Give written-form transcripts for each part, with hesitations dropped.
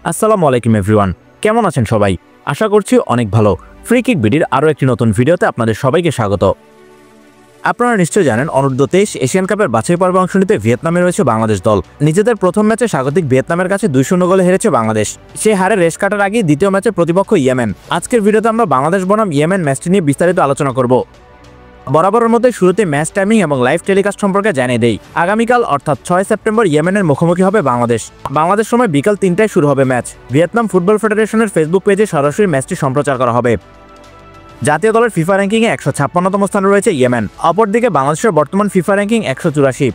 আসসালামু আলাইকুম এভরিওয়ান, কেমন আছেন সবাই? আশা করছি অনেক ভালো। ফ্রি কিক বিডির আরও একটি নতুন ভিডিওতে আপনাদের সবাইকে স্বাগত। আপনারা নিশ্চয়ই জানেন, অনূর্ধ্ব 23 এশিয়ান কাপের বাছাই পর্বে অংশ নিতে ভিয়েতনামে রয়েছে বাংলাদেশ দল। নিজেদের প্রথম ম্যাচে স্বাগতিক ভিয়েতনামের কাছে 2-0 গোলে হেরেছে বাংলাদেশ। সেই হারে রেশ কাটার আগেই দ্বিতীয় ম্যাচে প্রতিপক্ষ ইয়েমেন। আজকের ভিডিওতে আমরা বাংলাদেশ বনাম ইয়েমেন ম্যাচটি নিয়ে বিস্তারিত আলোচনা করব। বরাবরের মধ্যে শুরুতে ম্যাচ টাইমিং এবং লাইভ টেলিকাস্ট সম্পর্কে জানিয়ে দেই। আগামীকাল অর্থাৎ 6 সেপ্টেম্বর ইয়েমেনের মুখোমুখি হবে বাংলাদেশ সময় বিকাল 3টায় শুরু হবে ম্যাচ। ভিয়েতনাম ফুটবল ফেডারেশনের ফেসবুক পেজে সরাসরি ম্যাচটি সম্প্রচার করা হবে। জাতীয় দলের ফিফা র্যাঙ্কিংয়ে 156তম স্থানে রয়েছে ইয়েমেন। অপরদিকে বাংলাদেশের বর্তমান ফিফা র্যাঙ্কিং 184।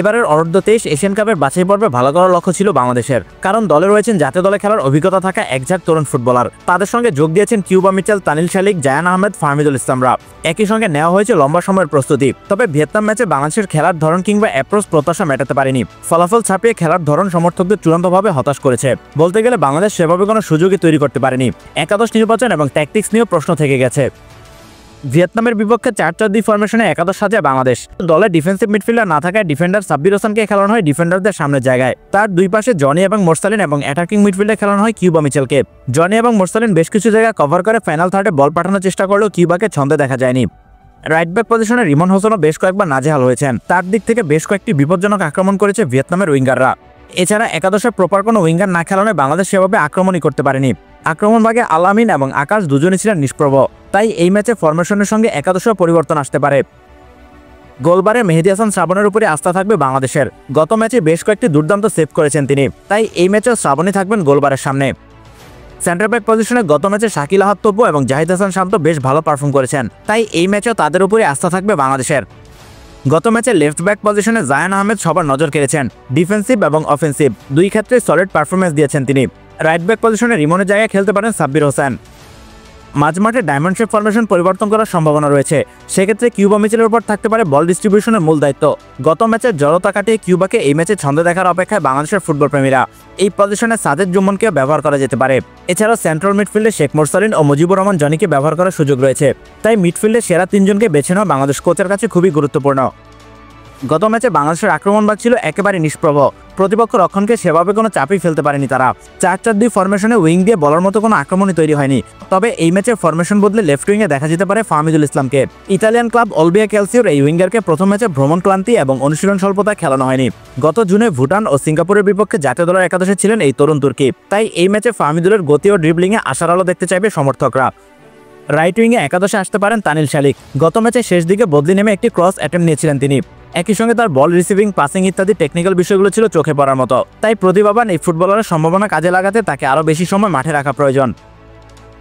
এবারের অনূর্ধ্ব 23 এশিয়ান কাপের বাছাই পর্বে ভালো করার লক্ষ্য ছিল বাংলাদেশের, কারণ দলে রয়েছেন জাতীয় দলে খেলার অভিজ্ঞতা থাকা একঝাঁক তরুণ ফুটবলার। তাদের সঙ্গে যোগ দিয়েছেন কিউবা মিচেল, তানিল শালিক, জায়ান আহমেদ, ফাহমিদুল ইসলামরা। একই সঙ্গে নেওয়া হয়েছে লম্বা সময়ের প্রস্তুতি। তবে ভিয়েতনাম ম্যাচে বাংলাদেশের খেলার ধরন কিংবা অ্যাপ্রোচ প্রত্যাশা মেটাতে পারেনি। ফলাফল ছাপিয়ে খেলার ধরন সমর্থকদের চূড়ান্তভাবে হতাশ করেছে। বলতে গেলে বাংলাদেশ সেভাবে কোনো সুযোগই তৈরি করতে পারেনি। একাদশ নির্বাচন এবং ট্যাকটিক্স নিয়েও প্রশ্ন থেকে গেছে। ভিয়েতনামের বিপক্ষে 4-4-2 ফরমেশনে একাদশ সাজায় বাংলাদেশ। দলে ডিফেন্সিভ মিডফিল্ডার না থাকায় ডিফেন্ডার সাব্বির হোসেনকে খেলানো হয় ডিফেন্ডারদের সামনের জায়গায়। তার দুই পাশে জনি এবং মোরসালিন এবং অ্যাটাকিং মিডফিল্ডে খেলানো হয় কিউবা মিচেলকে। জনি এবং মোরসালিন বেশ কিছু জায়গা কভার করে ফাইনাল থার্ডে বল পাঠানোর চেষ্টা করলেও কিউবাকে ছন্দে দেখা যায়নি। রাইট ব্যাক পজিশনে রিমন হোসেনও বেশ কয়েকবার নাজেহাল হয়েছেন। তার দিক থেকে বেশ কয়েকটি বিপজ্জনক আক্রমণ করেছে ভিয়েতনামের উইঙ্গাররা। এছাড়া একাদশের প্রপার কোনো উইঙ্গার না খেলানোয় বাংলাদেশ সেভাবে আক্রমণই করতে পারেনি। আক্রমণ ভাগে আলামিন এবং আকাশ দুজনই ছিলেন নিষ্প্রভ। তাই এই ম্যাচে ফরমেশনের সঙ্গে একাদশেও পরিবর্তন আসতে পারে। গোলবারে মেহেদী হাসান শ্রাবণের উপরে আস্থা থাকবে বাংলাদেশের। গত ম্যাচে বেশ কয়েকটি দুর্দান্ত সেভ করেছেন তিনি, তাই এই ম্যাচেও শ্রাবণই থাকবেন গোলবারের সামনে। সেন্টার ব্যাক পজিশনে গত ম্যাচে শাকিল আহাদ তব্বু এবং জাহিদ হাসান শান্ত বেশ ভালো পারফর্ম করেছেন, তাই এই ম্যাচেও তাদের উপরে আস্থা থাকবে বাংলাদেশের। গত ম্যাচে লেফট ব্যাক পজিশনে জায়ান আহমেদ সবার নজর কেড়েছেন। ডিফেন্সিভ এবং অফেন্সিভ দুই ক্ষেত্রে সলিড পারফরমেন্স দিয়েছেন তিনি। রাইট ব্যাক পজিশনে রিমনের জায়গায় খেলতে পারেন সাব্বির হোসেন। মাঝমাঠে ডায়মন্ড শেপ ফরমেশন পরিবর্তন করার সম্ভাবনা রয়েছে। সেক্ষেত্রে কিউবা মিচেলের উপর থাকতে পারে বল ডিস্ট্রিবিউশনের মূল দায়িত্ব। গত ম্যাচে জড়তা কাটিয়ে কিউবাকে এই ম্যাচে ছন্দে দেখার অপেক্ষায় বাংলাদেশের ফুটবল প্রেমীরা। এই পজিশনে সাজেদ জুম্মনকেও ব্যবহার করা যেতে পারে। এছাড়াও সেন্ট্রাল মিডফিল্ডে শেখ মোরসালিন ও মুজিবুর রহমান জনিকে ব্যবহার করার সুযোগ রয়েছে। তাই মিডফিল্ডে সেরা 3জনকে বেছে নেওয়া বাংলাদেশ কোচের কাছে খুবই গুরুত্বপূর্ণ। গত ম্যাচে বাংলাদেশের আক্রমণভাগ ছিল একেবারে নিষ্প্রভ। প্রতিপক্ষ রক্ষণকে সেভাবে কোনো চাপই ফেলতে পারেনি তারা। 4-4-2 ফরমেশনে উইং দিয়ে বলার মতো কোনো আক্রমণই তৈরি হয়নি। তবে এই ম্যাচে ফরমেশন বদলে লেফট উইংয়ে দেখা যেতে পারে ফাহমিদুল ইসলামকে। ইতালিয়ান ক্লাব অলবিয়া ক্যালসিওর এই উইঙ্গারকে প্রথম ম্যাচে ভ্রমণ ক্লান্তি এবং অনুশীলন স্বল্পতায় খেলানো হয়নি। গত জুনে ভুটান ও সিঙ্গাপুরের বিপক্ষে জাতীয় দলের একাদশে ছিলেন এই তরুণ তুর্কি। তাই এই ম্যাচে ফাহমিদুলের গতি ও ড্রিবলিংয়ে আশার আলো দেখতে চাইবে সমর্থকরা। রাইট উইংয়ে একাদশে আসতে পারেন তানিল শালিক। গত ম্যাচে শেষ দিকে বদলি নেমে একটি ক্রস অ্যাটেম্প নিয়েছিলেন তিনি। একই সঙ্গে তার বল রিসিভিং, পাসিং ইত্যাদি টেকনিক্যাল বিষয়গুলো ছিল চোখে পড়ার মতো। তাই প্রতিভাবান এই ফুটবলারের সম্ভাবনা কাজে লাগাতে তাকে আরও বেশি সময় মাঠে রাখা প্রয়োজন।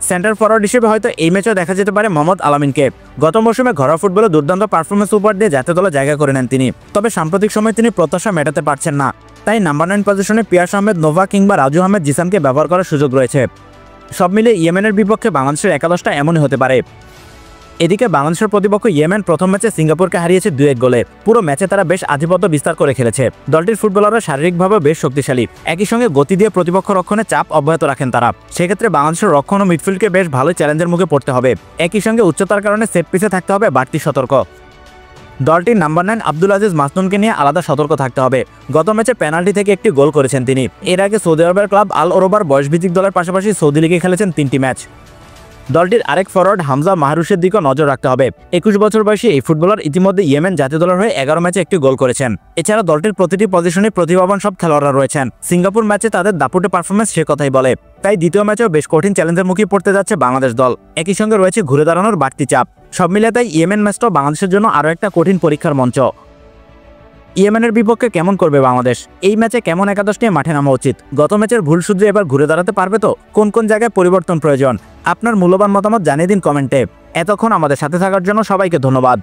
সেন্টার ফরওয়ার্ড হিসেবে হয়তো এই ম্যাচেও দেখা যেতে পারে মোহাম্মদ আলামিনকে। গত মৌসুমে ঘরোয়া ফুটবলে দুর্দান্ত পারফরমেন্স উপহার দিয়ে জাতীয় দলে জায়গা করে নেন তিনি। তবে সাম্প্রতিক সময়ে তিনি প্রত্যাশা মেটাতে পারছেন না। তাই নাম্বার 9 পজিশনে পিয়াস আহমেদ, নোভা কিংবা রাজু আহমেদ জিসানকে ব্যবহার করার সুযোগ রয়েছে। সব মিলে ইয়েমেনের বিপক্ষে বাংলাদেশের একাদশটা এমনই হতে পারে। এদিকে বাংলাদেশের প্রতিপক্ষ ইয়েমেন প্রথম ম্যাচে সিঙ্গাপুরকে হারিয়েছে 2-1 গোলে। পুরো ম্যাচে তারা বেশ আধিপত্য বিস্তার করে খেলেছে। দলটির ফুটবলাররা শারীরিকভাবে বেশ শক্তিশালী। একই সঙ্গে গতি দিয়ে প্রতিপক্ষ রক্ষণে চাপ অব্যাহত রাখেন তারা। সেক্ষেত্রে বাংলাদেশের রক্ষণ ও মিডফিল্ডকে বেশ ভালো চ্যালেঞ্জের মুখে পড়তে হবে। একই সঙ্গে উচ্চতার কারণে সেট পিসে থাকতে হবে বাড়তি সতর্ক। দলটির নাম্বার 9 আব্দুল আজিজ মাসনুনকে নিয়ে আলাদা সতর্ক থাকতে হবে। গত ম্যাচে পেনাল্টি থেকে একটি গোল করেছেন তিনি। এর আগে সৌদি আরবের ক্লাব আল ওরবার বয়সভিত্তিক দলের পাশাপাশি সৌদি লিগে খেলেছেন 3টি ম্যাচ। দলটির আরেক ফরওয়ার্ড হামজা মাহরুশের দিকেও নজর রাখতে হবে। 21 বছর বয়সী এই ফুটবলার ইতিমধ্যে ইয়েমেন জাতীয় দলের হয়ে 11 ম্যাচে একটি গোল করেছেন। এছাড়া দলটির প্রতিটি পজিশনে প্রতিভাবান সব খেলোয়াড়রা রয়েছেন। সিঙ্গাপুর ম্যাচে তাদের দাপুটে পারফরমেন্স সে কথাই বলে। তাই দ্বিতীয় ম্যাচেও বেশ কঠিন চ্যালেঞ্জের মুখে পড়তে যাচ্ছে বাংলাদেশ দল। একই সঙ্গে রয়েছে ঘুরে দাঁড়ানোর বাড়তি চাপ। সব মিলে তাই ইয়েমেন ম্যাচটাও বাংলাদেশের জন্য আরও একটা কঠিন পরীক্ষার মঞ্চ। ইয়েমেনের বিপক্ষে কেমন করবে বাংলাদেশ? এই ম্যাচে কেমন একাদশ নিয়ে মাঠে নামা উচিত? গত ম্যাচের ভুল শুধরে এবার ঘুরে দাঁড়াতে পারবে তো? কোন কোন জায়গায় পরিবর্তন প্রয়োজন? আপনার মূল্যবান মতামত জানিয়ে দিন কমেন্টে। এতক্ষণ আমাদের সাথে থাকার জন্য সবাইকে ধন্যবাদ।